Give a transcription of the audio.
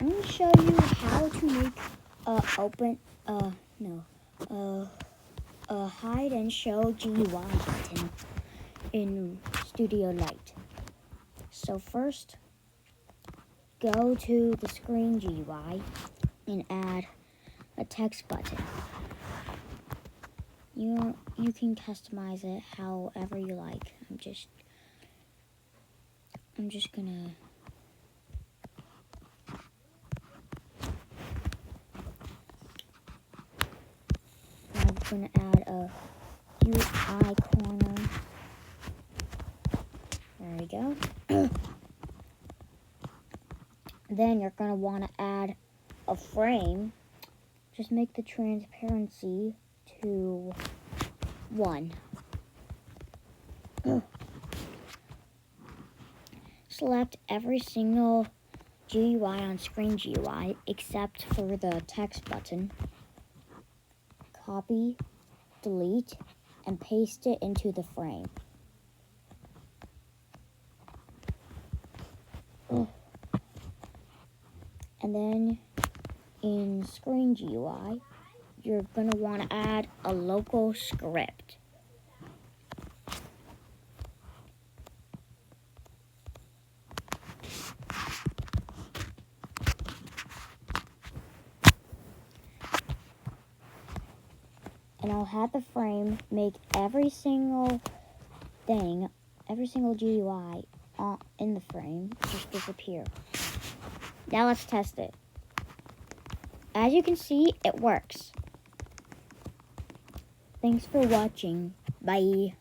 I'm going to show you how to make a hide and show GUI button in Studio Lite. So first, go to the screen GUI and add a text button. You can customize it however you like. I'm just gonna add a UI corner. There we go. Then you're gonna want to add a frame. Just make the transparency to 1. Select every single GUI on screen GUI except for the text button. Copy, delete, and paste it into the frame. And then in screen GUI, you're going to want to add a local script. And I'll have the frame make every single thing, every single GUI in the frame just disappear. Now let's test it. As you can see, it works. Thanks for watching. Bye.